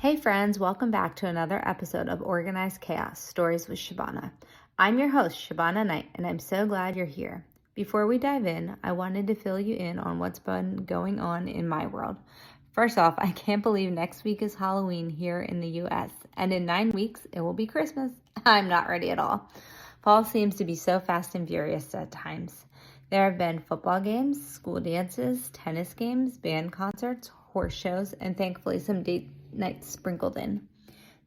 Hey friends, welcome back to another episode of Organized Chaos, Stories with Shabana. I'm your host, Shabana Knight, and I'm so glad you're here. Before we dive in, I wanted to fill you in on what's been going on in my world. First off, I can't believe next week is Halloween here in the US, and in 9 weeks, it will be Christmas. I'm not ready at all. Fall seems to be so fast and furious at times. There have been football games, school dances, tennis games, band concerts, horse shows, and thankfully some date nights sprinkled in.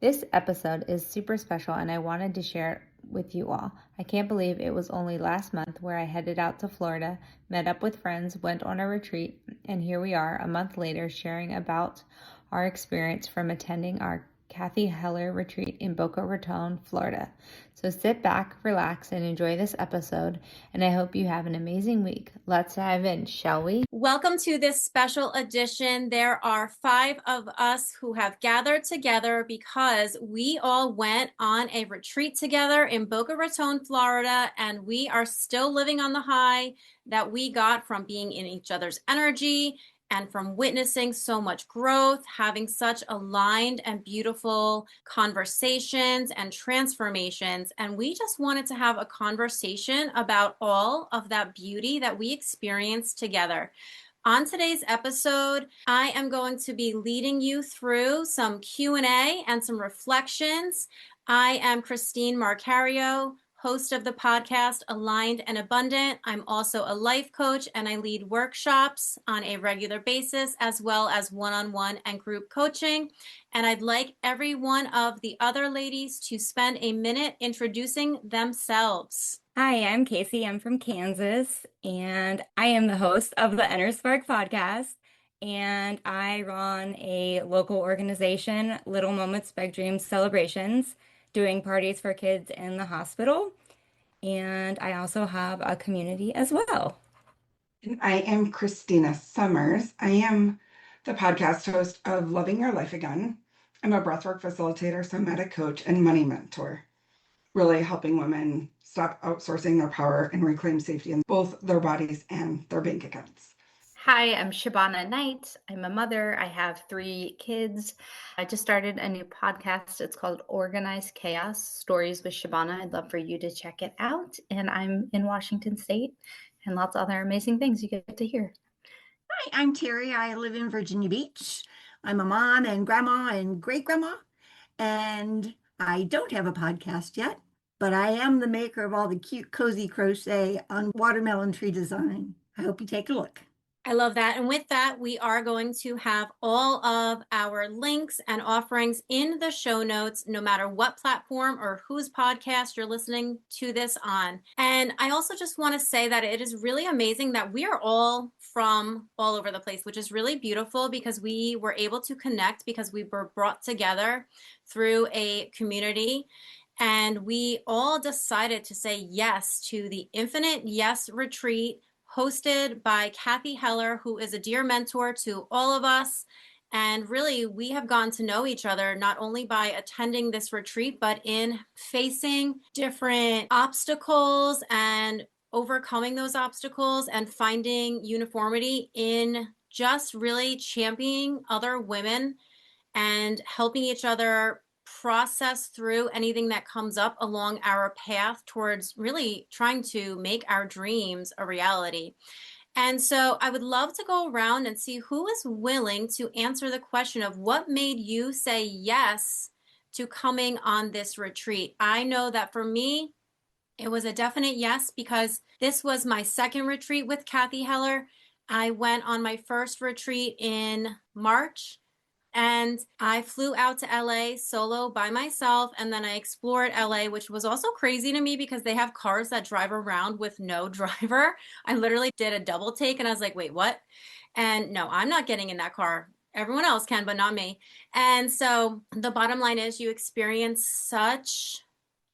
This episode is super special and I wanted to share it with you all. I can't believe it was only last month where I headed out to Florida, met up with friends, went on a retreat, and here we are a month later sharing about our experience from attending our Cathy Heller Retreat in Boca Raton, Florida. So sit back, relax, and enjoy this episode, and I hope you have an amazing week. Let's dive in, shall we? Welcome to this special edition. There are 5 of us who have gathered together because we all went on a retreat together in Boca Raton, Florida, and we are still living on the high that we got from being in each other's energy and from witnessing so much growth, having such aligned and beautiful conversations and transformations. And we just wanted to have a conversation about all of that beauty that we experienced together. On today's episode, I am going to be leading you through some Q&A and some reflections. I am Christine Marcario, host of the podcast Aligned and Abundant. I'm also a life coach and I lead workshops on a regular basis as well as one-on-one and group coaching. And I'd like every one of the other ladies to spend a minute introducing themselves. Hi, I'm Casey. I'm from Kansas, and I am the host of the Inner Spark podcast, and I run a local organization, Little Moments Big Dreams Celebrations, doing parties for kids in the hospital, and I also have a community as well. And I am Christina Summers. I am the podcast host of Loving Your Life Again. I'm a breathwork facilitator, somatic coach, and money mentor, really helping women stop outsourcing their power and reclaim safety in both their bodies and their bank accounts. Hi, I'm Shabana Knight. I'm a mother. I have 3 kids. I just started a new podcast. It's called Organized Chaos, Stories with Shabana. I'd love for you to check it out. And I'm in Washington State and lots of other amazing things you get to hear. Hi, I'm Teri. I live in Virginia Beach. I'm a mom and grandma and great-grandma, and I don't have a podcast yet, but I am the maker of all the cute, cozy crochet on watermelon tree design. I hope you take a look. I love that. And with that, we are going to have all of our links and offerings in the show notes, no matter what platform or whose podcast you're listening to this on. And I also just want to say that it is really amazing that we are all from all over the place, which is really beautiful because we were able to connect because we were brought together through a community. And we all decided to say yes to the Infinite Yes Retreat, hosted by Cathy Heller, who is a dear mentor to all of us. And really, we have gotten to know each other not only by attending this retreat, but in facing different obstacles and overcoming those obstacles and finding uniformity in just really championing other women and helping each other process through anything that comes up along our path towards really trying to make our dreams a reality. And so I would love to go around and see who is willing to answer the question of what made you say yes to coming on this retreat. I know that for me, it was a definite yes because this was my second retreat with Cathy Heller. I went on my first retreat in March. And I flew out to LA solo by myself, and then I explored LA, which was also crazy to me because they have cars that drive around with no driver. I literally did a double take and I was like, wait, what? And no, I'm not getting in that car. Everyone else can, but not me. And so the bottom line is you experience such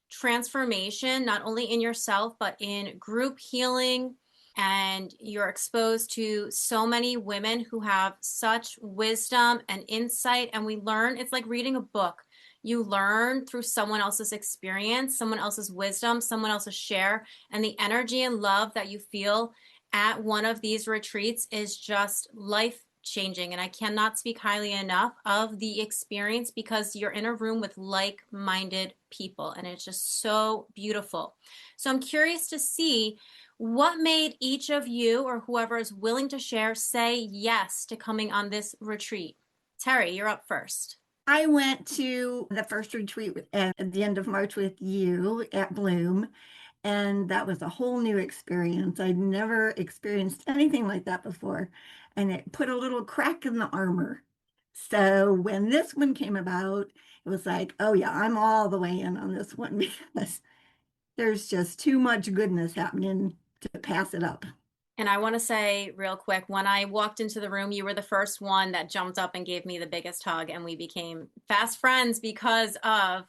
transformation, not only in yourself, but in group healing. And you're exposed to so many women who have such wisdom and insight. And we learn, it's like reading a book. You learn through someone else's experience, someone else's wisdom, someone else's share. And the energy and love that you feel at one of these retreats is just life changing. And I cannot speak highly enough of the experience because you're in a room with like-minded people and it's just so beautiful. So I'm curious to see what made each of you or whoever is willing to share say yes to coming on this retreat. Teri, you're up first. I went to the first retreat at the end of March with you at Bloom, and that was a whole new experience. I'd never experienced anything like that before, and it put a little crack in the armor. So when this one came about, it was like, oh yeah, I'm all the way in on this one because there's just too much goodness happening to pass it up. And I want to say real quick, when I walked into the room, you were the first one that jumped up and gave me the biggest hug, and we became fast friends because of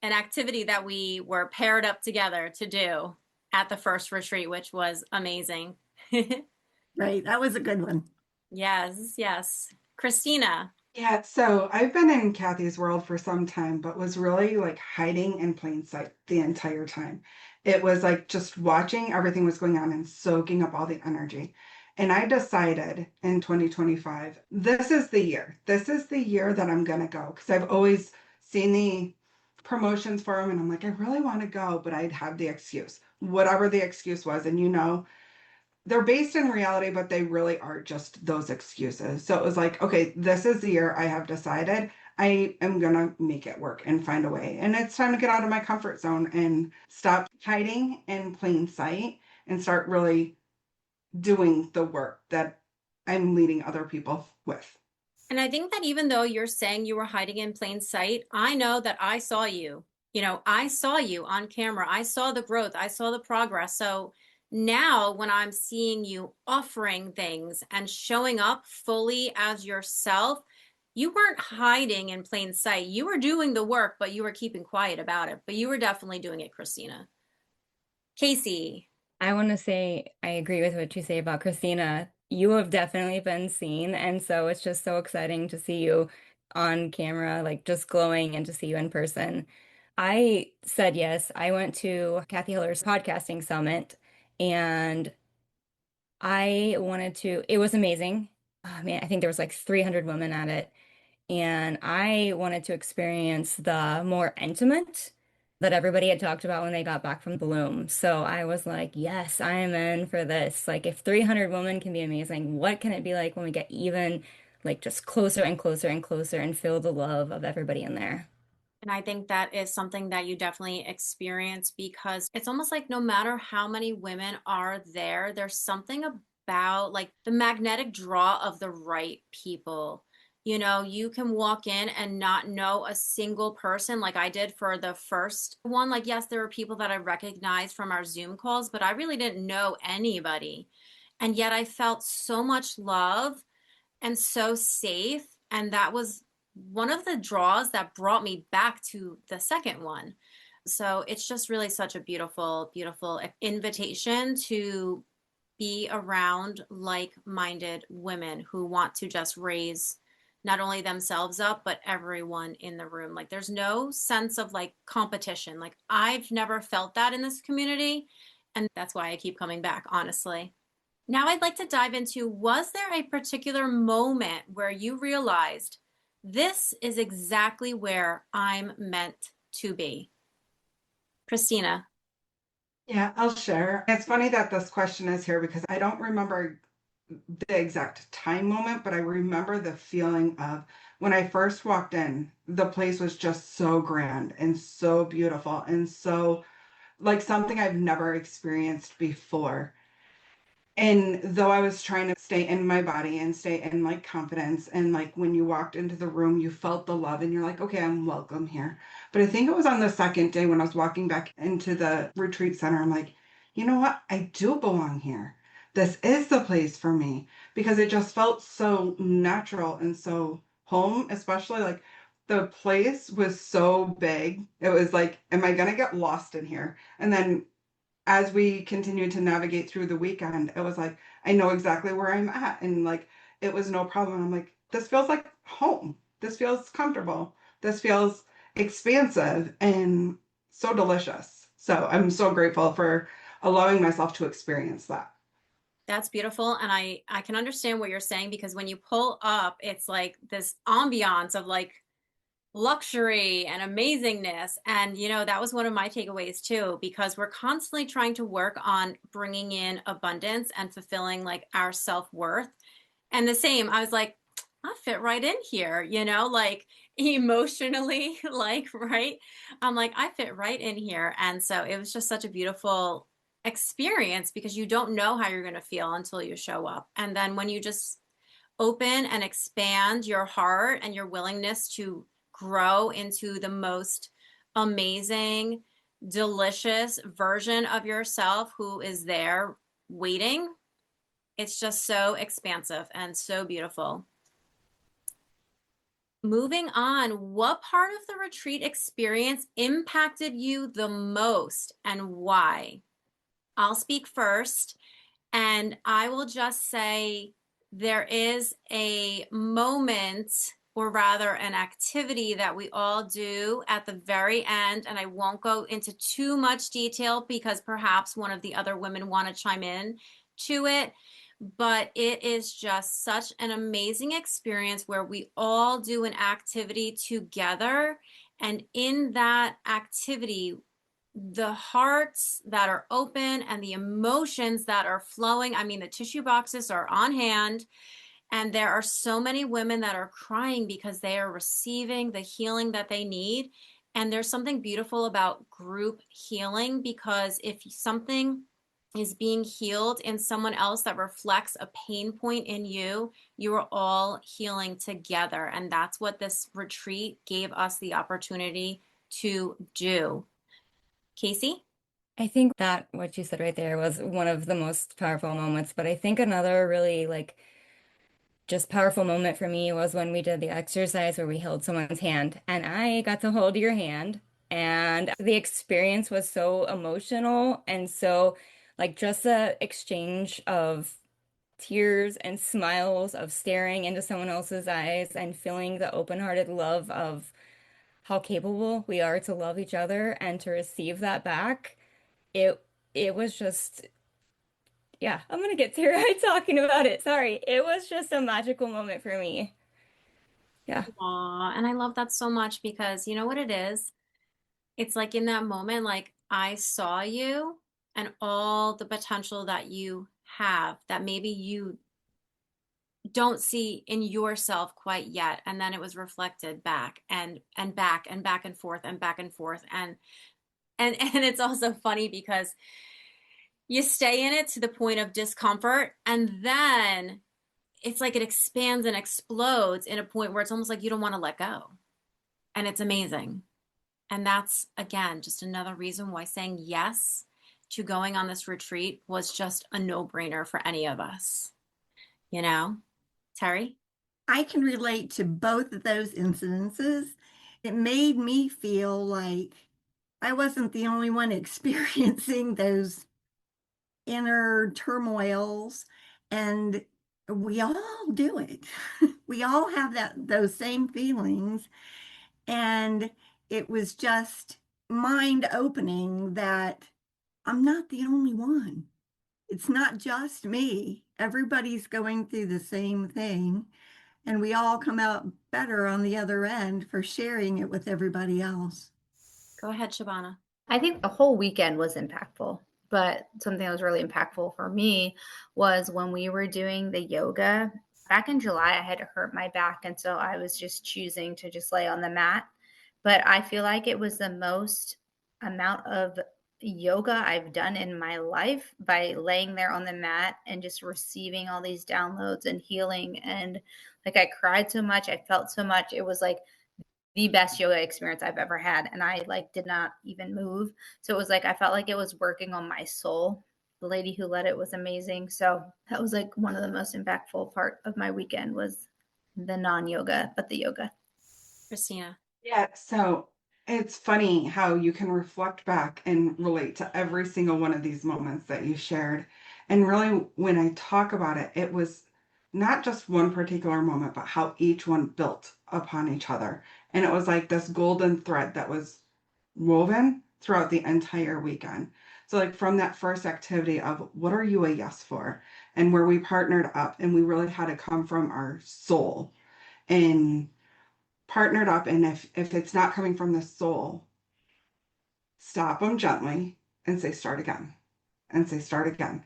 an activity that we were paired up together to do at the first retreat, which was amazing. Right, that was a good one. Yes, yes. Christina. Yeah, so I've been in Cathy's world for some time, but was really like hiding in plain sight the entire time. It was like just watching everything was going on and soaking up all the energy. And I decided in 2025, this is the year. This is the year that I'm gonna go because I've always seen the promotions for them and I'm like, I really want to go, but I'd have the excuse, whatever the excuse was. And they're based in reality, but they really are just those excuses. So it was like, okay, this is the year I have decided I am going to make it work and find a way. And it's time to get out of my comfort zone and stop hiding in plain sight and start really doing the work that I'm leading other people with. And I think that even though you're saying you were hiding in plain sight, I know that I saw you. I saw you on camera. I saw the growth. I saw the progress. So now when I'm seeing you offering things and showing up fully as yourself, you weren't hiding in plain sight. You were doing the work, but you were keeping quiet about it. But you were definitely doing it, Christina. Casey. I want to say I agree with what you say about Christina. You have definitely been seen, and so it's just so exciting to see you on camera, like just glowing, and to see you in person. I said yes. I went to Cathy Heller's podcasting summit, and it was amazing. Oh, man, I think there was like 300 women at it. And I wanted to experience the more intimate that everybody had talked about when they got back from Bloom. So I was like, yes, I am in for this. Like, if 300 women can be amazing, what can it be like when we get even like just closer and closer and closer and feel the love of everybody in there? And I think that is something that you definitely experience because it's almost like no matter how many women are there, there's something about like the magnetic draw of the right people. You can walk in and not know a single person like I did for the first one. Like, yes, there were people that I recognized from our Zoom calls, but I really didn't know anybody. And yet I felt so much love and so safe. And that was one of the draws that brought me back to the second one. So it's just really such a beautiful, beautiful invitation to be around like-minded women who want to just raise not only themselves up, but everyone in the room. Like there's no sense of like competition. Like I've never felt that in this community. And that's why I keep coming back, honestly. Now I'd like to dive into, was there a particular moment where you realized this is exactly where I'm meant to be? Christina. Yeah, I'll share. It's funny that this question is here because I don't remember the exact time moment, but I remember the feeling of when I first walked in, the place was just so grand and so beautiful and so like something I've never experienced before. And though I was trying to stay in my body and stay in like confidence, and like when you walked into the room, you felt the love and you're like, okay, I'm welcome here. But I think it was on the second day when I was walking back into the retreat center, I'm like, you know what? I do belong here. This is the place for me because it just felt so natural and so home, especially like the place was so big. It was like, am I gonna get lost in here? And then as we continued to navigate through the weekend, it was like, I know exactly where I'm at. And like, it was no problem. I'm like, this feels like home. This feels comfortable. This feels expansive and so delicious. So I'm so grateful for allowing myself to experience that. That's beautiful. And I can understand what you're saying, because when you pull up, it's like this ambiance of like luxury and amazingness. And, that was one of my takeaways too, because we're constantly trying to work on bringing in abundance and fulfilling like our self-worth. And the same, I was like, I fit right in here, like emotionally, like, right? I'm like, I fit right in here. And so it was just such a beautiful experience, because you don't know how you're going to feel until you show up. And then when you just open and expand your heart and your willingness to grow into the most amazing, delicious version of yourself who is there waiting, it's just so expansive and so beautiful. Moving on, what part of the retreat experience impacted you the most and why? I'll speak first, and I will just say there is a moment, or rather an activity, that we all do at the very end, and I won't go into too much detail because perhaps one of the other women want to chime in to it, but it is just such an amazing experience where we all do an activity together, and in that activity, the hearts that are open and the emotions that are flowing. I mean, the tissue boxes are on hand, and there are so many women that are crying because they are receiving the healing that they need. And there's something beautiful about group healing, because if something is being healed in someone else that reflects a pain point in you, you are all healing together. And that's what this retreat gave us the opportunity to do. Casey? I think that what you said right there was one of the most powerful moments, but I think another really like just powerful moment for me was when we did the exercise where we held someone's hand and I got to hold your hand, and the experience was so emotional and so like just the exchange of tears and smiles of staring into someone else's eyes and feeling the open-hearted love of how capable we are to love each other and to receive that back. It it was just, yeah, I'm gonna get teary-eyed talking about it. Sorry. It was just a magical moment for me. Yeah. Aw, and I love that so much, because you know what it is? It's like in that moment, like I saw you and all the potential that you have that maybe you don't see in yourself quite yet. And then it was reflected back and back and back and forth and back and forth. And it's also funny because you stay in it to the point of discomfort, and then it's like it expands and explodes in a point where it's almost like you don't want to let go. And it's amazing. And that's, again, just another reason why saying yes to going on this retreat was just a no-brainer for any of us. Teri? I can relate to both of those incidences. It made me feel like I wasn't the only one experiencing those inner turmoils, and we all do it. We all have those same feelings, and it was just mind opening that I'm not the only one. It's not just me. Everybody's going through the same thing, and we all come out better on the other end for sharing it with everybody else. Go ahead, Shabana. I think the whole weekend was impactful, but something that was really impactful for me was when we were doing the yoga. Back in July, I had to hurt my back, and so I was just choosing to just lay on the mat. But I feel like it was the most amount of yoga I've done in my life by laying there on the mat and just receiving all these downloads and healing. And like I cried so much, I felt so much. It was like the best yoga experience I've ever had. And I like did not even move. So it was like I felt like it was working on my soul. The lady who led it was amazing. So that was like one of the most impactful part of my weekend was the non-yoga, but the yoga. Christina? Yeah, so it's funny how you can reflect back and relate to every single one of these moments that you shared. And really, when I talk about it, it was not just one particular moment, but how each one built upon each other. And it was like this golden thread that was woven throughout the entire weekend. So, like, from that first activity of what are you a yes for? and where we partnered up and we really had to come from our soul and partnered up. And if it's not coming from the soul, stop them gently and say, start again, and say, start again.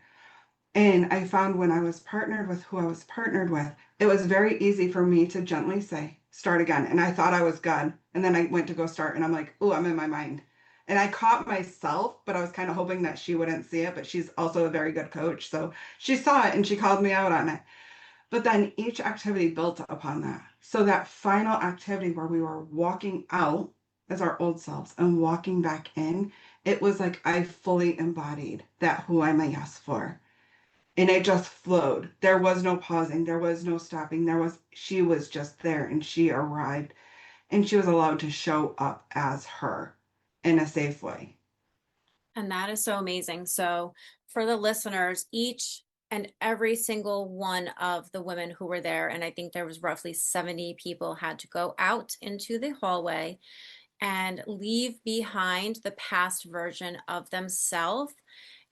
And I found when I was partnered with who I was partnered with, it was very easy for me to gently say, start again. And I thought I was good. And then I went to go start and I'm like, oh, I'm in my mind. And I caught myself, but I was kind of hoping that she wouldn't see it. But she's also a very good coach. So she saw it and she called me out on it. But then each activity built upon that. So that final activity where we were walking out as our old selves and walking back in, it was like I fully embodied that who I'm a yes for. And it just flowed. There was no pausing. There was no stopping. She was just there and she arrived and she was allowed to show up as her in a safe way. And that is so amazing. So for the listeners, each and every single one of the women who were there, and I think there was roughly 70 people, had to go out into the hallway and leave behind the past version of themselves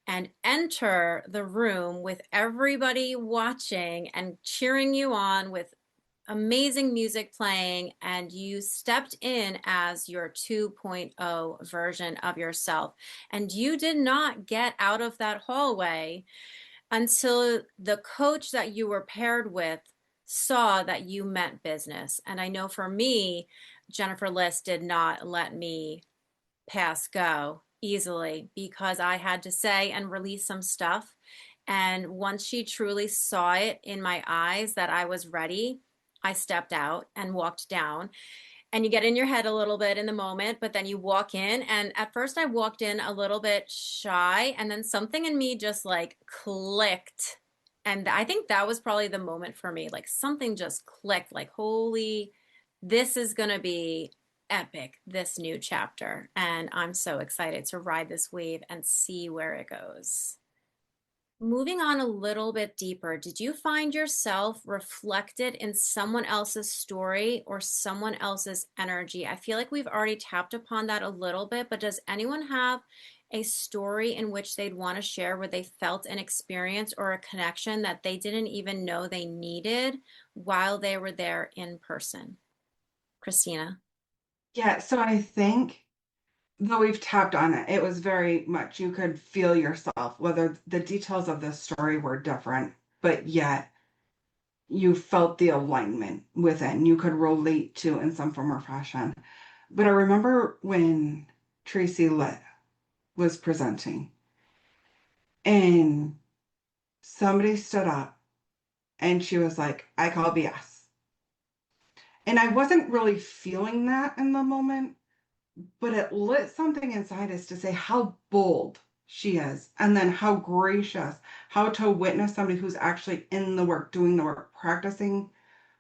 and enter the room with everybody watching and cheering you on with amazing music playing, and you stepped in as your 2.0 version of yourself. And you did not get out of that hallway until the coach that you were paired with saw that you meant business. And I know for me, Jennifer List did not let me pass go easily because I had to say and release some stuff. And once she truly saw it in my eyes that I was ready, I stepped out and walked down. And you get in your head a little bit in the moment, but then you walk in. And at first, I walked in a little bit shy, and then something in me just like clicked. And I think that was probably the moment for me. Like something just clicked, like, holy, this is going to be epic, this new chapter. And I'm so excited to ride this wave and see where it goes. Moving on a little bit deeper, did you find yourself reflected in someone else's story or someone else's energy? I feel like we've already tapped upon that a little bit, but does anyone have a story in which they'd want to share where they felt an experience or a connection that they didn't even know they needed while they were there in person? Christina. Yeah, so I think though we've tapped on it, it was very much you could feel yourself, whether the details of the story were different, but yet you felt the alignment within. You could relate to in some form or fashion. But I remember when Tracy Litt was presenting and somebody stood up and she was like, I call BS. And I wasn't really feeling that in the moment, but it lit something inside us to say how bold she is, and then how gracious, how to witness somebody who's actually in the work, doing the work, practicing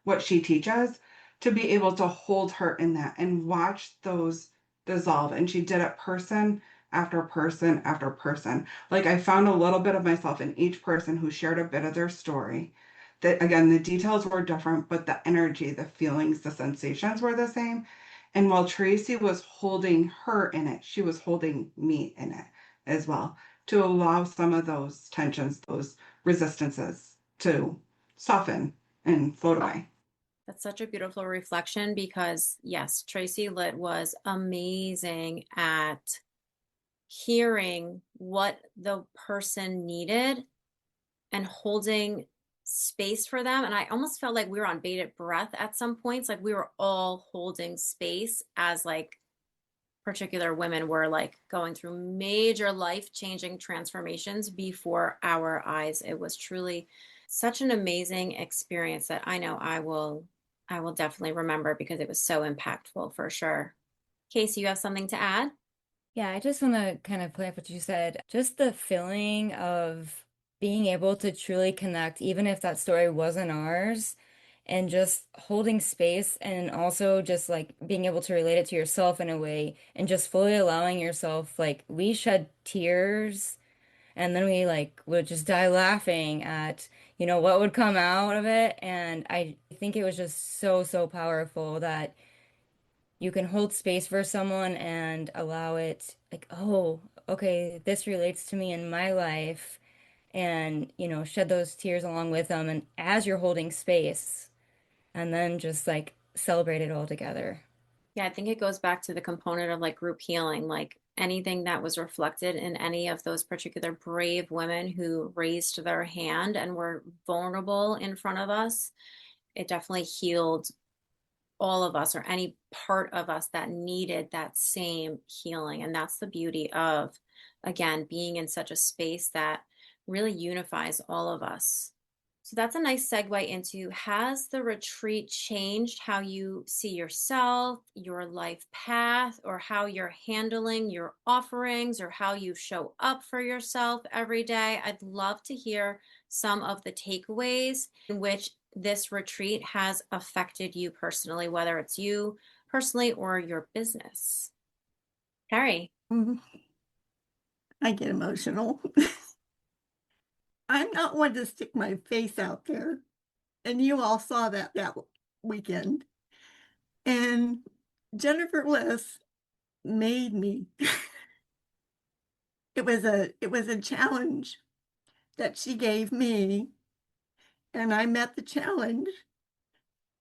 what she teaches, to be able to hold her in that and watch those dissolve. And she did it person after person after person. Like I found a little bit of myself in each person who shared a bit of their story. That again, the details were different, but the energy, the feelings, the sensations were the same. And while Tracy was holding her in it, she was holding me in it as well to allow some of those tensions, those resistances to soften and float away. That's such a beautiful reflection because, yes, Tracy Litt was amazing at hearing what the person needed and holding space for them. And I almost felt like we were on bated breath at some points. Like we were all holding space as like particular women were like going through major life-changing transformations before our eyes. It was truly such an amazing experience that I know I will definitely remember because it was so impactful for sure. Casey, you have something to add? Yeah, I just want to kind of play off what you said. Just the feeling of being able to truly connect, even if that story wasn't ours, and just holding space and also just like being able to relate it to yourself in a way and just fully allowing yourself, like we shed tears and then we like would just die laughing at, what would come out of it. And I think it was just so, so powerful that you can hold space for someone and allow it like, oh, okay, this relates to me in my life. and, shed those tears along with them. And as you're holding space, and then just like celebrate it all together. Yeah, I think it goes back to the component of like group healing, like anything that was reflected in any of those particular brave women who raised their hand and were vulnerable in front of us. It definitely healed all of us, or any part of us that needed that same healing. And that's the beauty of, again, being in such a space that really unifies all of us. So that's a nice segue into, has the retreat changed how you see yourself, your life path, or how you're handling your offerings, or how you show up for yourself every day? I'd love to hear some of the takeaways in which this retreat has affected you personally, whether it's you personally or your business. Teri. I get emotional. I'm not one to stick my face out there. And you all saw that weekend. And Jennifer Bliss made me. It was a challenge that she gave me, and I met the challenge.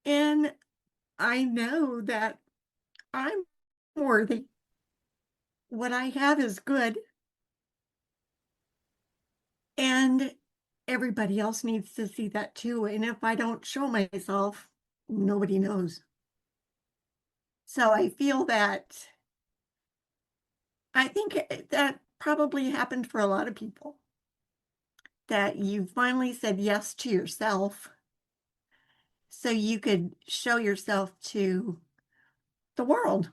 And I know that I'm worthy. What I have is good. And everybody else needs to see that too. And if I don't show myself, nobody knows. So I feel that I think that probably happened for a lot of people, that you finally said yes to yourself so you could show yourself to the world.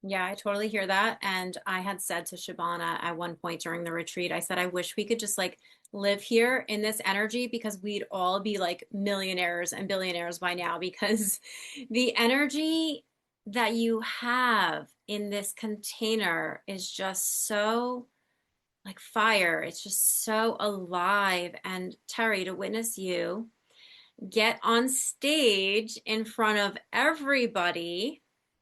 Yeah, I totally hear that. And I had said to Shabana at one point during the retreat, I said, I wish we could just like live here in this energy, because we'd all be like millionaires and billionaires by now, because the energy that you have in this container is just so like fire. It's just so alive. And Teri, to witness you get on stage in front of everybody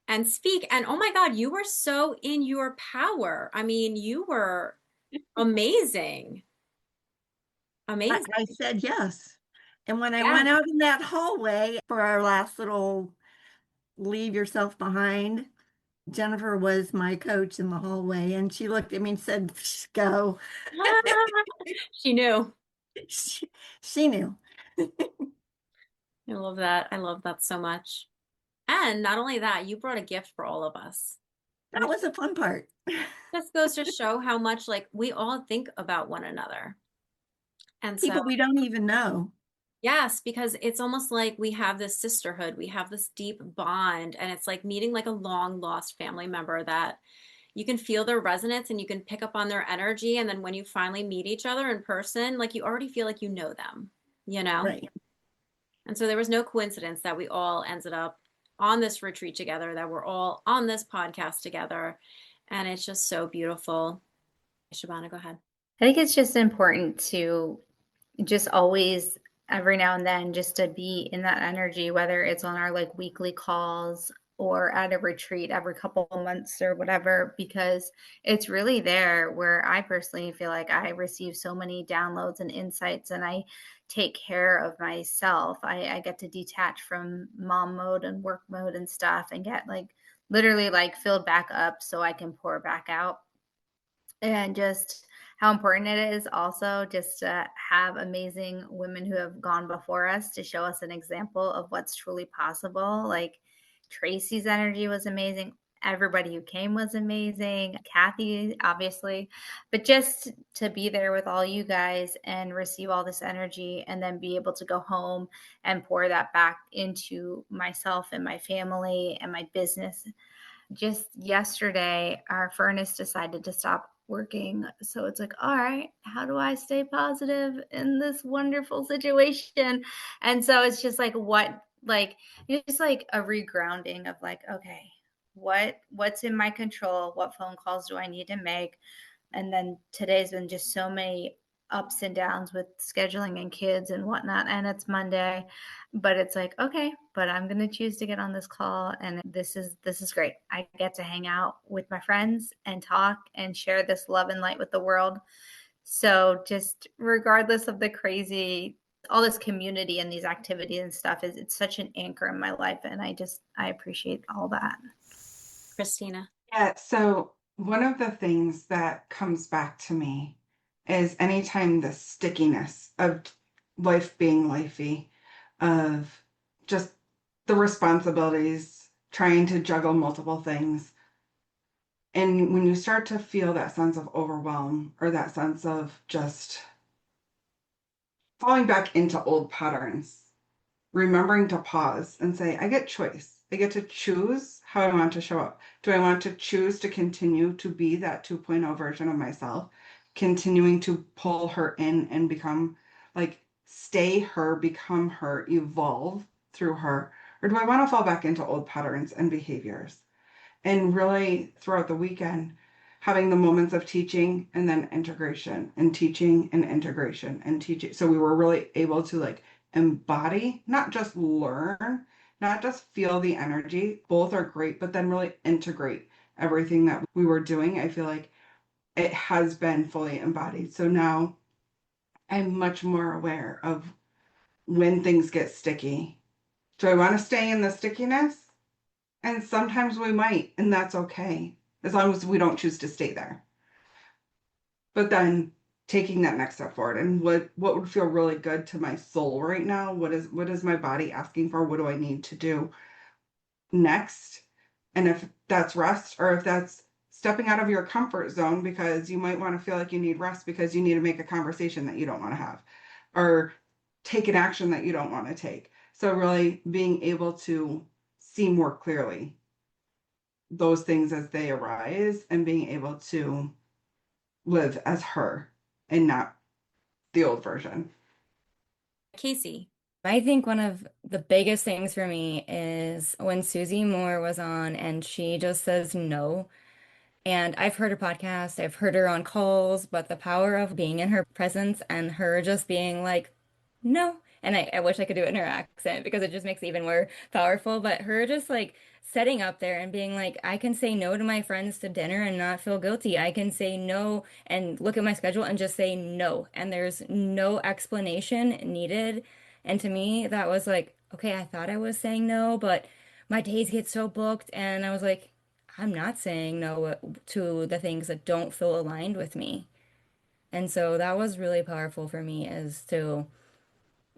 and speak. And oh my God, you were so in your power. I mean, you were amazing. Amazing. I said yes. And when I Yes. went out in that hallway for our last little leave yourself behind, Jennifer was my coach in the hallway, and she looked at me and said, go. She knew. She knew. I love that. I love that so much. And not only that, you brought a gift for all of us, That which was a fun part. just goes to show how much like we all think about one another. And so, People we don't even know. yes, because it's almost like we have this sisterhood, we have this deep bond, and it's like meeting like a long lost family member that you can feel their resonance and you can pick up on their energy. And then when you finally meet each other in person, like you already feel like you know them, you know? Right. And so there was no coincidence that we all ended up on this retreat together, that we're all on this podcast together. And it's just so beautiful. Shabana, go ahead. I think it's just important to just always, every now and then, just to be in that energy, whether it's on our like weekly calls or at a retreat every couple of months or whatever, because it's really there where I personally feel like I receive so many downloads and insights, and I take care of myself. I get to detach from mom mode and work mode and stuff, and get like literally like filled back up so I can pour back out. And just how important it is also just to have amazing women who have gone before us to show us an example of what's truly possible. Like Tracy's energy was amazing. Everybody who came was amazing. Cathy, obviously, but just to be there with all you guys and receive all this energy, and then be able to go home and pour that back into myself and my family and my business. Just yesterday, our furnace decided to stop working. So it's like, all right, how do I stay positive in this wonderful situation? And so it's just like, it's just like a regrounding of like, okay, what's in my control? What phone calls do I need to make? And then today's been just so many ups and downs with scheduling and kids and whatnot. And it's Monday, but it's like, okay, but I'm going to choose to get on this call. And this is great. I get to hang out with my friends and talk and share this love and light with the world. So just regardless of the crazy, all this community and these activities and stuff it's such an anchor in my life. And I appreciate all that. Christina. Yeah, so one of the things that comes back to me is anytime the stickiness of life being lifey, of just the responsibilities, trying to juggle multiple things. And when you start to feel that sense of overwhelm or that sense of just falling back into old patterns, remembering to pause and say, I get choice. I get to choose how I want to show up. Do I want to choose to continue to be that 2.0 version of myself, continuing to pull her in and become like, stay her, become her, evolve through her? Or do I want to fall back into old patterns and behaviors? And really, throughout the weekend, having the moments of teaching and then integration and teaching and integration and teaching. So we were really able to like embody, not just learn, not just feel the energy. Both are great, but then really integrate everything that we were doing. I feel like it has been fully embodied. So now I'm much more aware of when things get sticky. Do I want to stay in the stickiness? And sometimes we might, and that's okay, as long as we don't choose to stay there. But then taking that next step forward, and what would feel really good to my soul right now? What is my body asking for? What do I need to do next? And if that's rest, or if that's stepping out of your comfort zone because you might want to feel like you need rest because you need to make a conversation that you don't want to have, or take an action that you don't want to take. So really being able to see more clearly those things as they arise and being able to live as her and not the old version. Casey. I think one of the biggest things for me is when Susie Moore was on and she just says no. And I've heard her podcast, I've heard her on calls, but the power of being in her presence and her just being like, no. And I wish I could do it in her accent because it just makes it even more powerful. But her just like setting up there and being like, I can say no to my friends to dinner and not feel guilty. I can say no and look at my schedule and just say no. And there's no explanation needed. And to me, that was like, okay, I thought I was saying no, but my days get so booked. And I was like, I'm not saying no to the things that don't feel aligned with me. And so that was really powerful for me is to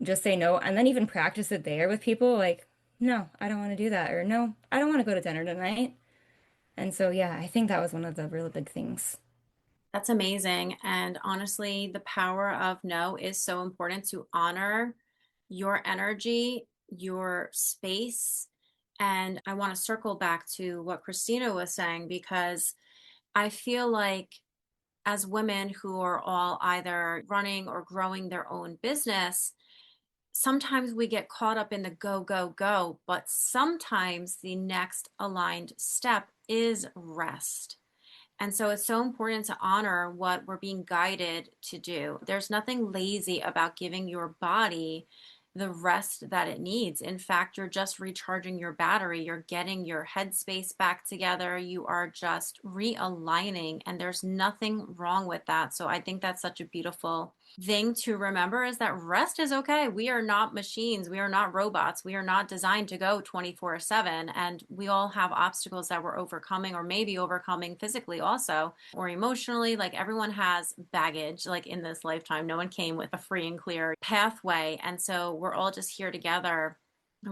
just say no and then even practice it there with people like, no, I don't want to do that. Or no, I don't want to go to dinner tonight. And so, yeah, I think that was one of the really big things. That's amazing. And honestly, the power of no is so important to honor your energy, your space. And I want to circle back to what Christina was saying, because I feel like as women who are all either running or growing their own business, sometimes we get caught up in the go, go, go, but sometimes the next aligned step is rest. And so it's so important to honor what we're being guided to do. There's nothing lazy about giving your body the rest that it needs. In fact, you're just recharging your battery. You're getting your headspace back together. You are just realigning, and there's nothing wrong with that. So I think that's such a beautiful thing to remember, is that rest is okay. We are not machines. We are not robots. We are not designed to go 24/7. And we all have obstacles that we're overcoming, or maybe overcoming physically also, or emotionally. Like everyone has baggage, like in this lifetime. No one came with a free and clear pathway. And so we're all just here together,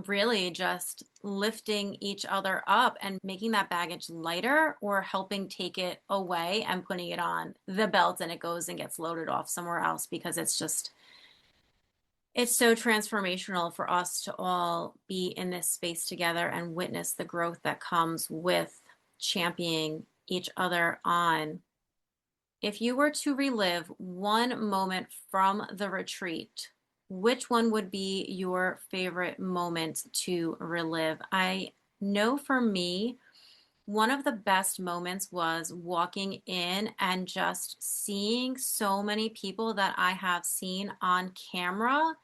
really just lifting each other up and making that baggage lighter, or helping take it away and putting it on the belt and it goes and gets loaded off somewhere else, because it's so transformational for us to all be in this space together and witness the growth that comes with championing each other on. If you were to relive one moment from the retreat, which one would be your favorite moment to relive? I know for me, one of the best moments was walking in and just seeing so many people that I have seen on camera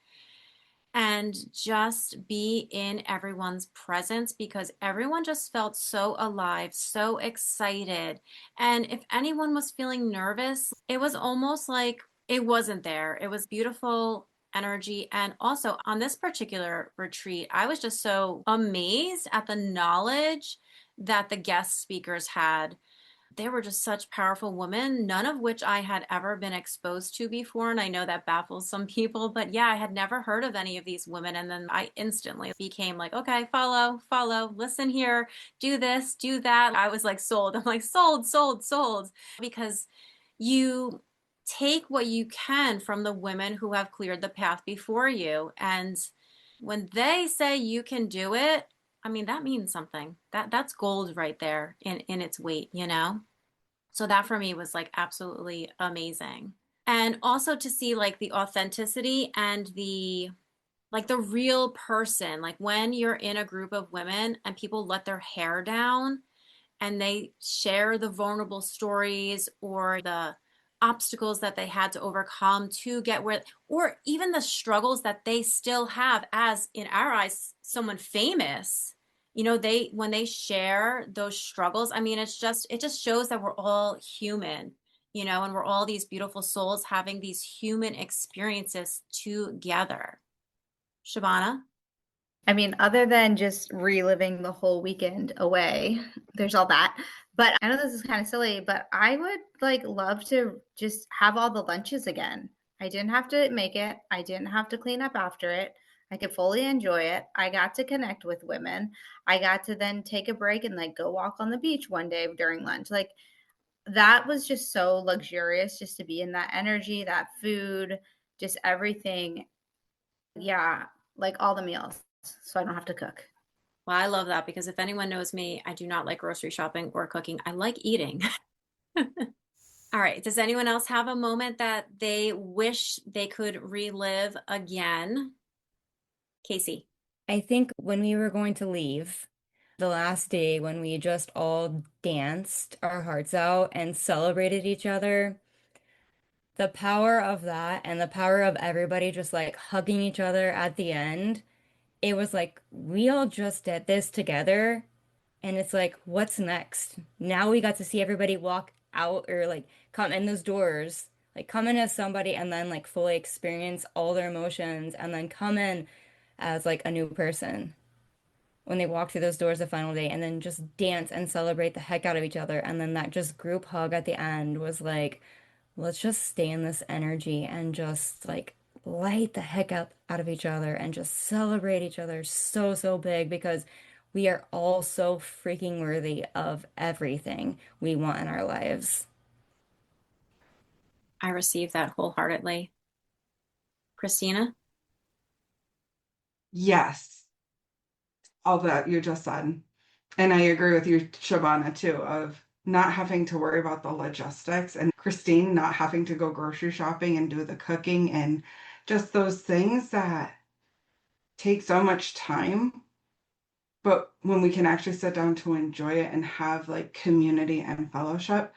and just be in everyone's presence because everyone just felt so alive, so excited. And if anyone was feeling nervous, it was almost like it wasn't there. It was beautiful energy. And also on this particular retreat, I was just so amazed at the knowledge that the guest speakers had. They were just such powerful women, none of which I had ever been exposed to before. And I know that baffles some people, but yeah, I had never heard of any of these women. And then I instantly became like, okay, follow, listen here, do this, do that. I was like sold. I'm like, sold. Because you take what you can from the women who have cleared the path before you. And when they say you can do it, I mean, that means something. That's gold right there in its weight, you know? So that for me was like absolutely amazing. And also to see like the authenticity and the real person, like when you're in a group of women and people let their hair down and they share the vulnerable stories or the obstacles that they had to overcome to get where, or even the struggles that they still have as, in our eyes, someone famous. You know, they when they share those struggles, I mean, it just shows that we're all human, you know, and we're all these beautiful souls having these human experiences together. Shabana? I mean, other than just reliving the whole weekend away, there's all that. But I know this is kind of silly, but I would like love to just have all the lunches again. I didn't have to make it. I didn't have to clean up after it. I could fully enjoy it. I got to connect with women. I got to then take a break and like go walk on the beach one day during lunch. Like that was just so luxurious just to be in that energy, that food, just everything. Yeah, like all the meals. So I don't have to cook. Well, I love that because if anyone knows me, I do not like grocery shopping or cooking. I like eating. All right. Does anyone else have a moment that they wish they could relive again? Casey. I think when we were going to leave, the last day when we just all danced our hearts out and celebrated each other, the power of that and the power of everybody just like hugging each other at the end, it was like we all just did this together. And it's like, what's next? Now we got to see everybody walk out or like come in those doors, like come in as somebody and then like fully experience all their emotions and then come in as like a new person when they walk through those doors the final day and then just dance and celebrate the heck out of each other. And then that just group hug at the end was like, let's just stay in this energy and just like light the heck out of each other and just celebrate each other so, so big because we are all so freaking worthy of everything we want in our lives. I received that wholeheartedly. Christina? Yes, all that you just said. And I agree with you, Shabana, too, of not having to worry about the logistics and Christine not having to go grocery shopping and do the cooking and just those things that take so much time. But when we can actually sit down to enjoy it and have like community and fellowship.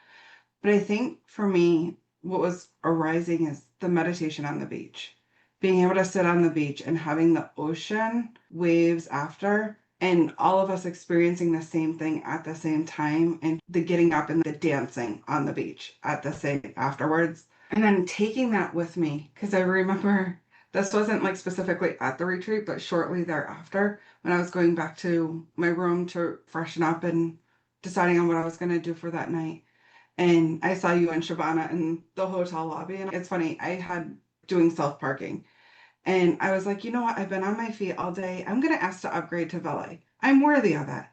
But I think for me, what was arising is the meditation on the beach. Being able to sit on the beach and having the ocean waves after, and all of us experiencing the same thing at the same time, and the getting up and the dancing on the beach at the same afterwards. And then taking that with me, because I remember this wasn't like specifically at the retreat, but shortly thereafter, when I was going back to my room to freshen up and deciding on what I was going to do for that night. And I saw you and Shabana in the hotel lobby. And it's funny, I had doing self parking. And I was like, you know what? I've been on my feet all day. I'm going to ask to upgrade to valet. I'm worthy of it.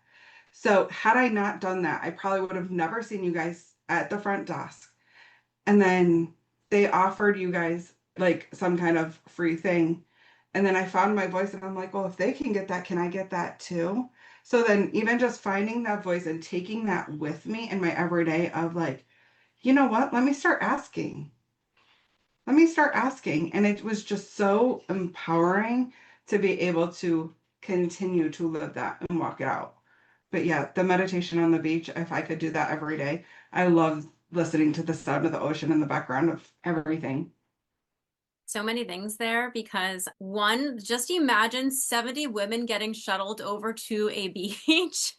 So, had I not done that, I probably would have never seen you guys at the front desk. And then they offered you guys like some kind of free thing. And then I found my voice and I'm like, well, if they can get that, can I get that too? So then even just finding that voice and taking that with me in my everyday of like, you know what? Let me start asking. Let me start asking. And it was just so empowering to be able to continue to live that and walk it out. But yeah, the meditation on the beach, if I could do that every day, I love listening to the sound of the ocean in the background of everything. So many things there because one, just imagine 70 women getting shuttled over to a beach.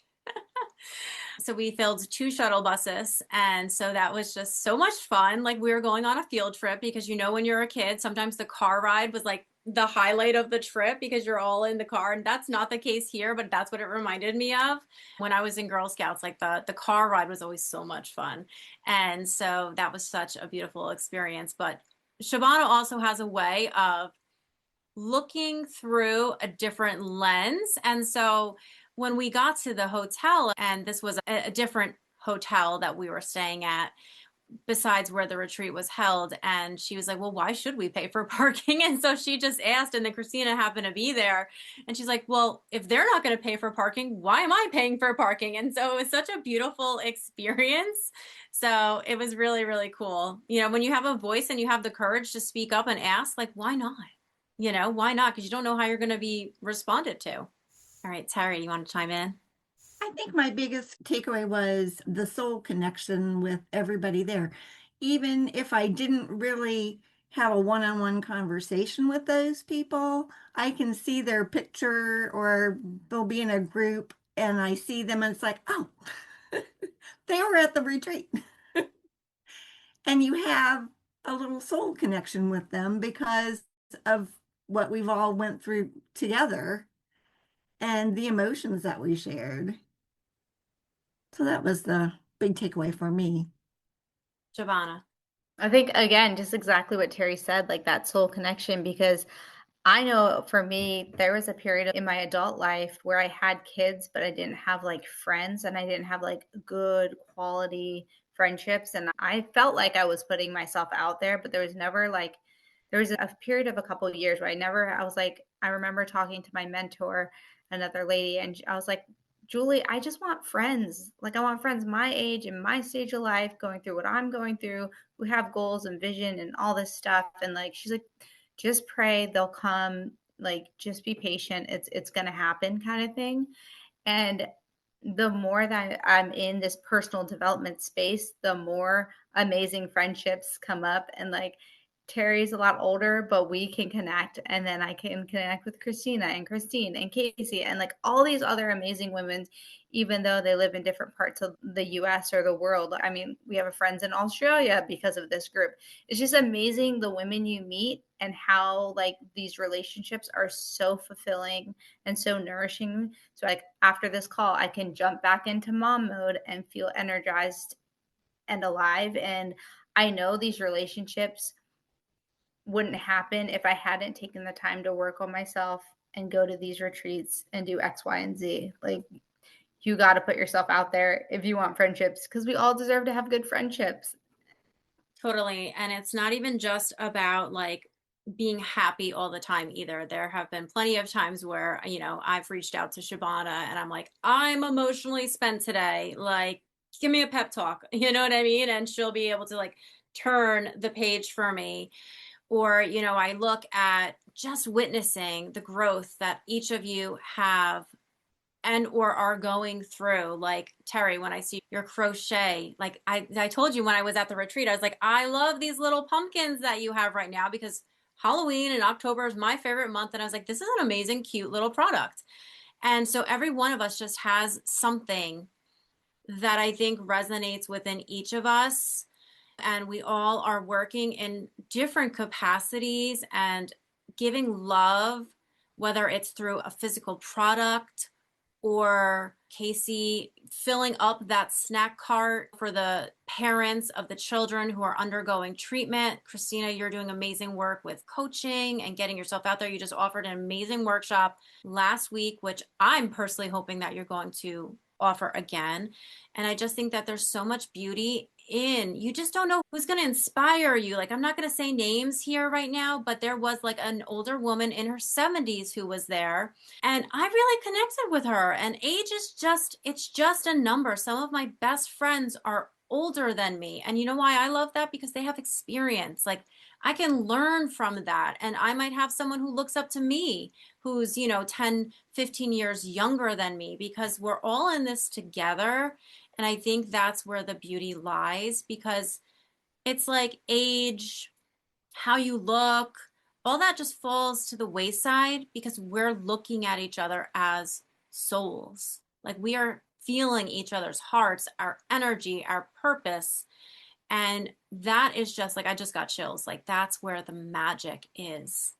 So we filled 2 shuttle buses. And so that was just so much fun. Like we were going on a field trip because, you know, when you're a kid, sometimes the car ride was like the highlight of the trip because you're all in the car. And that's not the case here, but that's what it reminded me of when I was in Girl Scouts. Like the car ride was always so much fun. And so that was such a beautiful experience. But Shabana also has a way of looking through a different lens. And so when we got to the hotel, and this was a different hotel that we were staying at besides where the retreat was held, and she was like, well, why should we pay for parking? And so she just asked, and then Christina happened to be there, and she's like, well, if they're not going to pay for parking, why am I paying for parking? And so it was such a beautiful experience. So it was really, really cool. You know, when you have a voice and you have the courage to speak up and ask, like, why not? You know, why not? Because you don't know how you're going to be responded to. All right, Teri, you want to chime in? I think my biggest takeaway was the soul connection with everybody there. Even if I didn't really have a one-on-one conversation with those people, I can see their picture or they'll be in a group and I see them and it's like, oh, they were at the retreat. And you have a little soul connection with them because of what we've all went through together and the emotions that we shared. So that was the big takeaway for me. Shabana. I think, again, just exactly what Teri said, like that soul connection, because I know for me, there was a period in my adult life where I had kids, but I didn't have like friends and I didn't have like good quality friendships. And I felt like I was putting myself out there, but there was never like, there was a period of a couple of years where I was like, I remember talking to my mentor, another lady, and I was like, Julie, I just want friends. Like, I want friends my age and my stage of life going through what I'm going through, who have goals and vision and all this stuff. And like, she's like, just pray, they'll come, like just be patient, it's going to happen, kind of thing. And the more that I'm in this personal development space, the more amazing friendships come up. And like Teri's a lot older, but we can connect. And then I can connect with Christina and Christine and Casey and like all these other amazing women, even though they live in different parts of the US or the world. I mean, we have friends in Australia because of this group. It's just amazing the women you meet and how like these relationships are so fulfilling and so nourishing. So like after this call, I can jump back into mom mode and feel energized and alive. And I know these relationships wouldn't happen if I hadn't taken the time to work on myself and go to these retreats and do X, Y, and Z. Like, you got to put yourself out there if you want friendships, because we all deserve to have good friendships. Totally. And it's not even just about like being happy all the time either. There have been plenty of times where, you know, I've reached out to Shabana and I'm like, I'm emotionally spent today. Like, give me a pep talk. You know what I mean? And she'll be able to like turn the page for me. Or, you know, I look at just witnessing the growth that each of you have and or are going through. Like Teri, when I see your crochet, like I told you when I was at the retreat, I was like, I love these little pumpkins that you have right now because Halloween in October is my favorite month. And I was like, this is an amazing, cute little product. And so every one of us just has something that I think resonates within each of us. And we all are working in different capacities and giving love, whether it's through a physical product or Casey filling up that snack cart for the parents of the children who are undergoing treatment. Christina, you're doing amazing work with coaching and getting yourself out there. You just offered an amazing workshop last week, which I'm personally hoping that you're going to offer again. And I just think that there's so much beauty in, you just don't know who's going to inspire you. Like, I'm not going to say names here right now, but there was like an older woman in her 70s who was there, and I really connected with her. And age is just, it's just a number. Some of my best friends are older than me. And you know why I love that? Because they have experience. Like, I can learn from that. And I might have someone who looks up to me who's, you know, 10, 15 years younger than me, because we're all in this together. And I think that's where the beauty lies, because it's like age, how you look, all that just falls to the wayside because we're looking at each other as souls. Like we are feeling each other's hearts, our energy, our purpose. And that is just like, I just got chills. Like that's where the magic is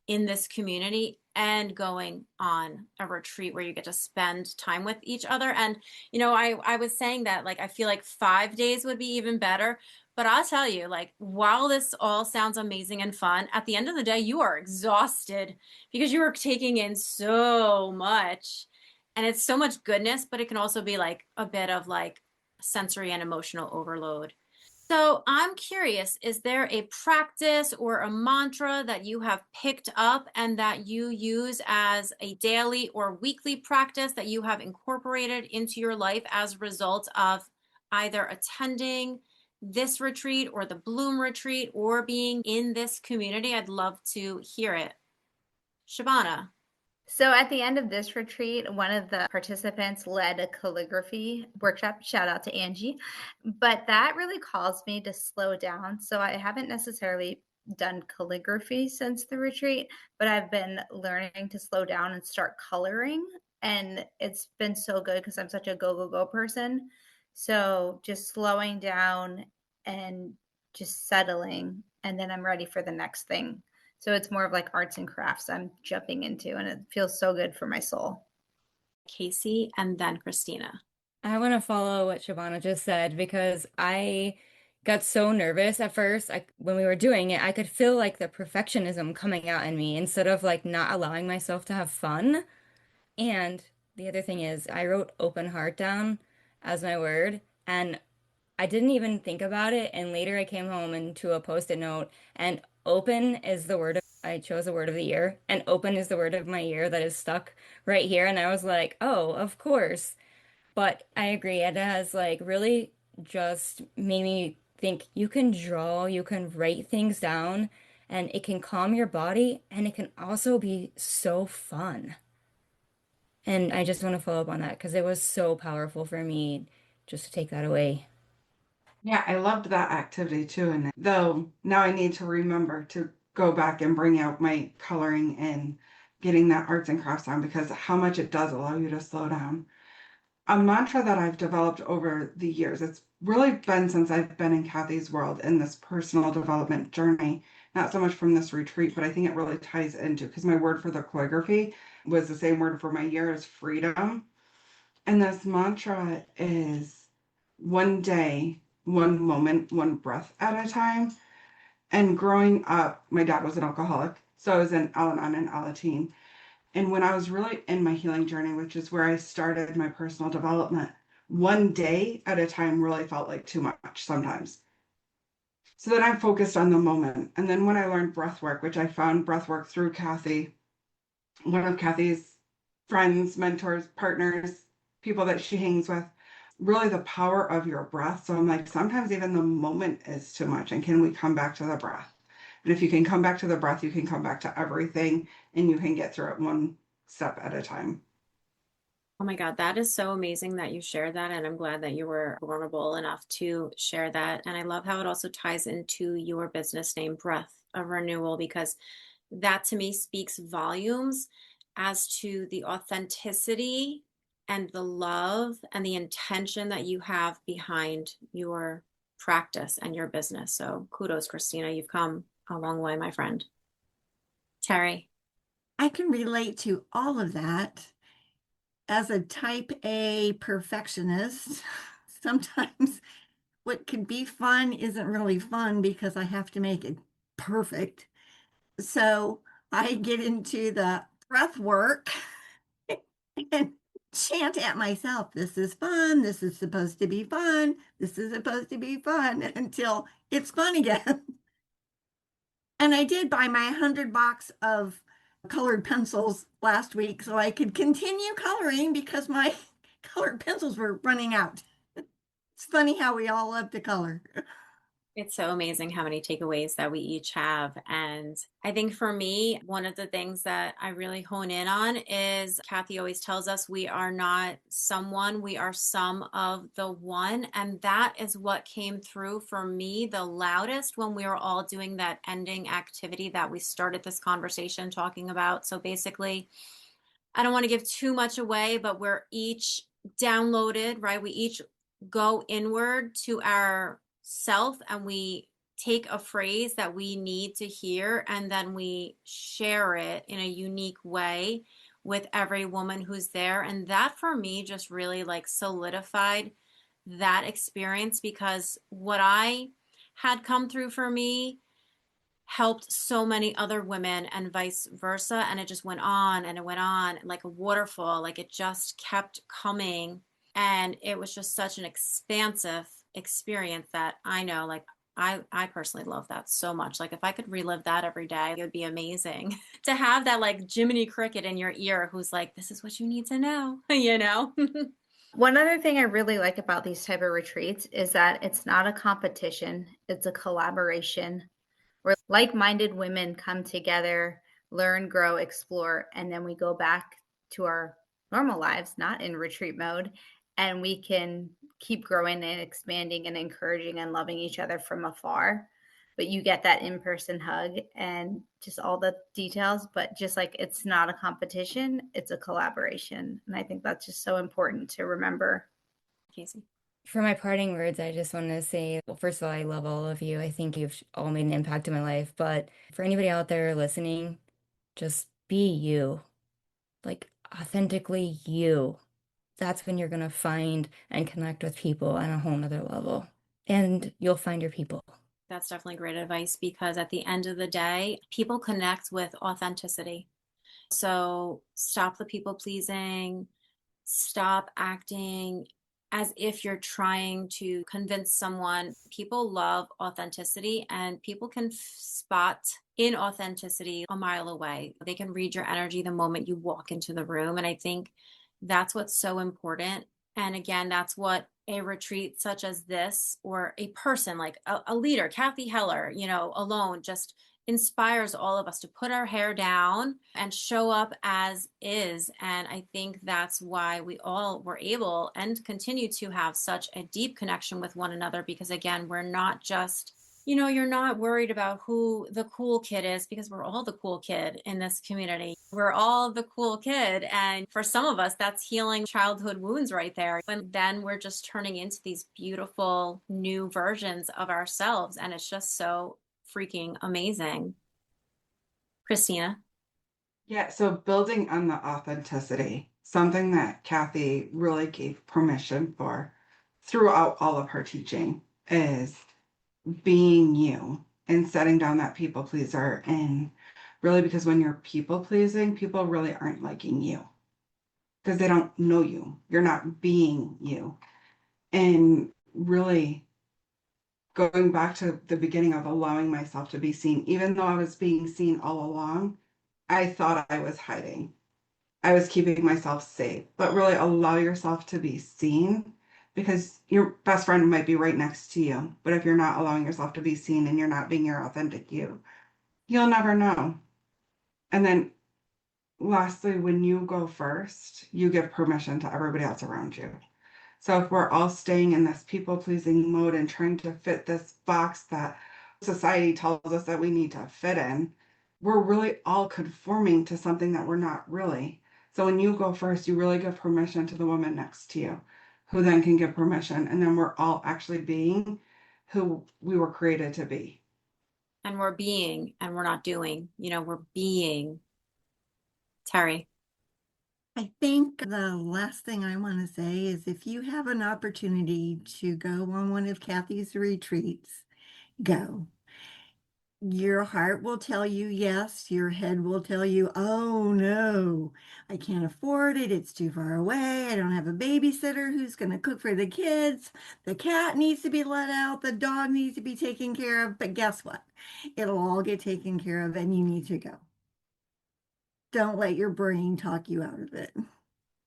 in this community and going on a retreat where you get to spend time with each other. And, I was saying that like, I feel like 5 days would be even better. But I'll tell you, like, while this all sounds amazing and fun, at the end of the day, you are exhausted because you are taking in so much. And it's so much goodness, but it can also be like a bit of like sensory and emotional overload. So I'm curious, is there a practice or a mantra that you have picked up and that you use as a daily or weekly practice that you have incorporated into your life as a result of either attending this retreat or the Bloom retreat or being in this community? I'd love to hear it. Shabana. So at the end of this retreat, one of the participants led a calligraphy workshop. Shout out to Angie. But that really caused me to slow down. So I haven't necessarily done calligraphy since the retreat, but I've been learning to slow down and start coloring. And it's been so good because I'm such a go, go, go person. So just slowing down and just settling, and then I'm ready for the next thing. So it's more of like arts and crafts I'm jumping into, and it feels so good for my soul. Casey, and then Christina. I want to follow what Shabana just said because I got so nervous at first. When we were doing it, I could feel like the perfectionism coming out in me instead of like not allowing myself to have fun. And the other thing is, I wrote open heart down as my word, and I didn't even think about it. And later I came home into a post-it note, and open is the word I chose a word of the year, and open is the word of my year that is stuck right here. And I was like, oh, of course. But I agree, it has like really just made me think you can draw, you can write things down, and it can calm your body, and it can also be so fun. And I just want to follow up on that because it was so powerful for me just to take that away. Yeah, I loved that activity too. And though now I need to remember to go back and bring out my coloring and getting that arts and crafts on because how much it does allow you to slow down. A mantra that I've developed over the years, it's really been since I've been in Cathy's world in this personal development journey, not so much from this retreat, but I think it really ties into because my word for the calligraphy was the same word for my year as freedom. And this mantra is one day, one moment, one breath at a time. And growing up, my dad was an alcoholic. So I was in Al-Anon and Alateen. And when I was really in my healing journey, which is where I started my personal development, one day at a time really felt like too much sometimes. So then I focused on the moment. And then when I learned breath work, which I found breath work through Cathy, one of Cathy's friends, mentors, partners, people that she hangs with, really the power of your breath. So I'm like, sometimes even the moment is too much. And can we come back to the breath? And if you can come back to the breath, you can come back to everything and you can get through it one step at a time. Oh my God, that is so amazing that you shared that. And I'm glad that you were vulnerable enough to share that. And I love how it also ties into your business name, Breath of Renewal, because that to me speaks volumes as to the authenticity and the love and the intention that you have behind your practice and your business. So kudos, Christina. You've come a long way, my friend. Teri. I can relate to all of that. As a type A perfectionist, sometimes what can be fun isn't really fun because I have to make it perfect. So I get into the breath work and chant at myself, this is fun, this is supposed to be fun, this is supposed to be fun until it's fun again. And I did buy my 100 box of colored pencils last week so I could continue coloring because my colored pencils were running out. It's funny how we all love to color. It's so amazing how many takeaways that we each have. And I think for me, one of the things that I really hone in on is Cathy always tells us we are not someone, we are some of the one. And that is what came through for me the loudest when we were all doing that ending activity that we started this conversation talking about. So basically, I don't want to give too much away, but we're each downloaded, right? We each go inward to our self and we take a phrase that we need to hear and then we share it in a unique way with every woman who's there. And that for me just really like solidified that experience because what I had come through for me helped so many other women and vice versa. And it just went on and it went on like a waterfall. Like it just kept coming. And it was just such an expansive experience that I know, like, I personally love that so much. Like if I could relive that every day, it would be amazing to have that like Jiminy Cricket in your ear who's like, this is what you need to know, you know? One other thing I really like about these type of retreats is that it's not a competition, it's a collaboration where like-minded women come together, learn, grow, explore, and then we go back to our normal lives, not in retreat mode, and we can keep growing and expanding and encouraging and loving each other from afar. But you get that in-person hug and just all the details, but just like it's not a competition, it's a collaboration. And I think that's just so important to remember. Casey. For my parting words, I just want to say, well, first of all, I love all of you. I think you've all made an impact in my life. But for anybody out there listening, just be you, like authentically you. That's when you're going to find and connect with people on a whole nother level. And you'll find your people. That's definitely great advice because at the end of the day, people connect with authenticity. So stop the people pleasing, stop acting as if you're trying to convince someone. People love authenticity and people can spot inauthenticity a mile away. They can read your energy the moment you walk into the room. And I think that's what's so important. And again, that's what a retreat such as this, or a person like a leader, Cathy Heller, you know, alone just inspires all of us to put our hair down and show up as is. And I think that's why we all were able and continue to have such a deep connection with one another, because again, we're not just, you know, you're not worried about who the cool kid is because we're all the cool kid in this community. We're all the cool kid. And for some of us, that's healing childhood wounds right there. And then we're just turning into these beautiful new versions of ourselves. And it's just so freaking amazing. Christina. Yeah, so building on the authenticity, something that Cathy really gave permission for throughout all of her teaching is being you and setting down that people pleaser. And really, because when you're people pleasing, people really aren't liking you because they don't know you. You're not being you. And really going back to the beginning of allowing myself to be seen, even though I was being seen all along, I thought I was hiding. I was keeping myself safe, but really allow yourself to be seen because your best friend might be right next to you. But if you're not allowing yourself to be seen and you're not being your authentic you, you'll never know. And then lastly, when you go first, you give permission to everybody else around you. So if we're all staying in this people pleasing mode and trying to fit this box that society tells us that we need to fit in, we're really all conforming to something that we're not really. So when you go first, you really give permission to the woman next to you, who then can give permission. And then we're all actually being who we were created to be. And we're being and we're not doing, you know, we're being. Teri. I think the last thing I want to say is if you have an opportunity to go on one of Cathy's retreats, go. Your heart will tell you yes. Your head will tell you, oh no, I can't afford it. It's too far away. I don't have a babysitter who's going to cook for the kids. The cat needs to be let out. The dog needs to be taken care of. But guess what? It'll all get taken care of and you need to go. Don't let your brain talk you out of it.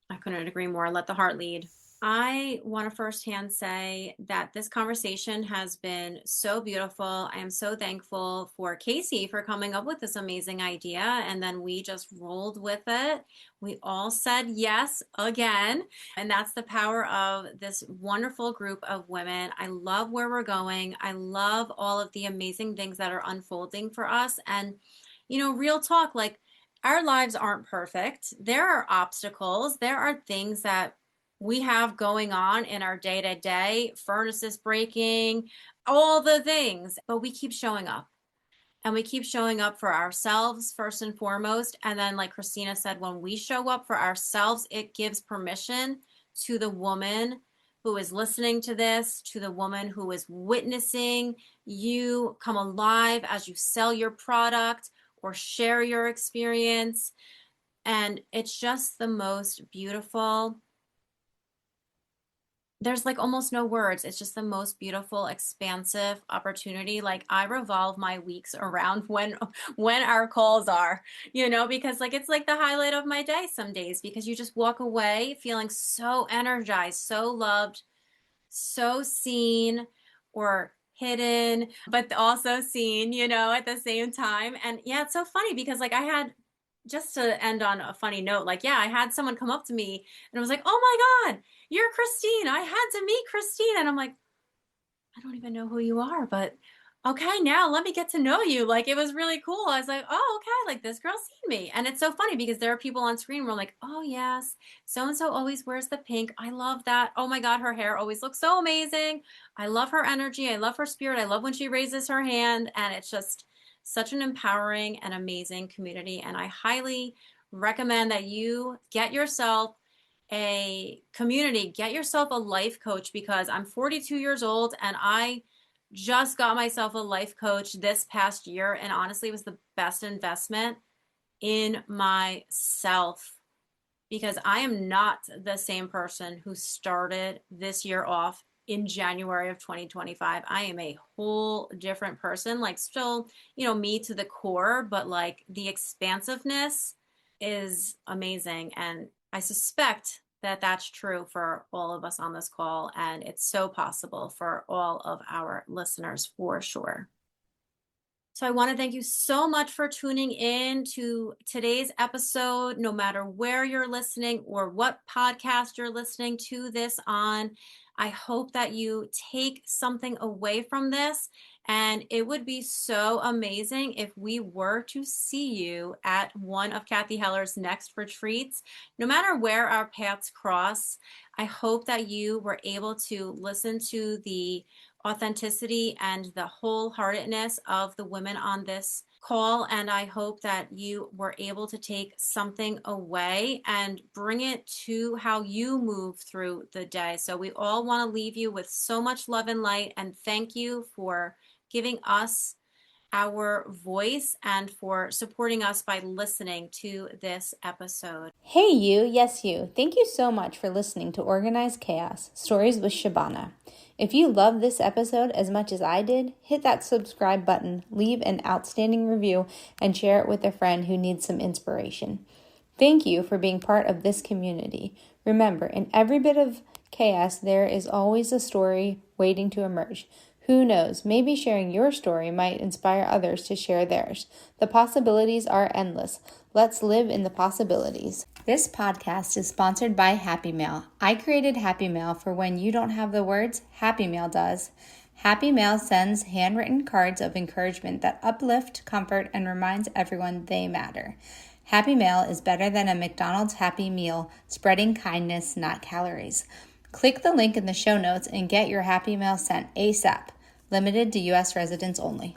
I couldn't agree more. Let the heart lead. I want to firsthand say that this conversation has been so beautiful. I am so thankful for Casey for coming up with this amazing idea. And then we just rolled with it. We all said yes again. And that's the power of this wonderful group of women. I love where we're going. I love all of the amazing things that are unfolding for us. And, real talk, like our lives aren't perfect. There are obstacles. There are things that we have going on in our day to day, furnaces breaking, all the things, but we keep showing up and we keep showing up for ourselves first and foremost. And then, like Christina said, when we show up for ourselves, it gives permission to the woman who is listening to this, to the woman who is witnessing you come alive as you sell your product or share your experience. And it's just the most beautiful. There's like almost no words. It's just the most beautiful, expansive opportunity. Like I revolve my weeks around when our calls are, because like it's like the highlight of my day some days because you just walk away feeling so energized, so loved, so seen or hidden, but also seen, at the same time. And yeah, it's so funny because like I had just to end on a funny note, like, yeah, I had someone come up to me and was like, oh my God, you're Christine. I had to meet Christine. And I'm like, I don't even know who you are, but okay, now let me get to know you. Like, it was really cool. I was like, oh, okay, like this girl's seen me. And it's so funny because there are people on screen where I'm like, oh, yes, so-and-so always wears the pink. I love that. Oh my God, her hair always looks so amazing. I love her energy. I love her spirit. I love when she raises her hand. And it's just such an empowering and amazing community. And I highly recommend that you get yourself a community, get yourself a life coach because I'm 42 years old and I just got myself a life coach this past year. And honestly, it was the best investment in myself because I am not the same person who started this year off in January of 2025. I am a whole different person, like still, me to the core, but like the expansiveness is amazing. And I suspect that that's true for all of us on this call. And it's so possible for all of our listeners for sure. So I want to thank you so much for tuning in to today's episode, no matter where you're listening or what podcast you're listening to this on. I hope that you take something away from this. And it would be so amazing if we were to see you at one of Cathy Heller's next retreats. No matter where our paths cross, I hope that you were able to listen to the authenticity and the wholeheartedness of the women on this call. And I hope that you were able to take something away and bring it to how you move through the day. So we all want to leave you with so much love and light. And thank you for giving us our voice and for supporting us by listening to this episode. Hey you, yes you. Thank you so much for listening to Organized Chaos, Stories with Shabana. If you loved this episode as much as I did, hit that subscribe button, leave an outstanding review, and share it with a friend who needs some inspiration. Thank you for being part of this community. Remember, in every bit of chaos, there is always a story waiting to emerge. Who knows, maybe sharing your story might inspire others to share theirs. The possibilities are endless. Let's live in the possibilities. This podcast is sponsored by Happy Mail. I created Happy Mail for when you don't have the words, Happy Mail does. Happy Mail sends handwritten cards of encouragement that uplift, comfort, and reminds everyone they matter. Happy Mail is better than a McDonald's Happy Meal, spreading kindness, not calories. Click the link in the show notes and get your Happy Mail sent ASAP. Limited to U.S. residents only.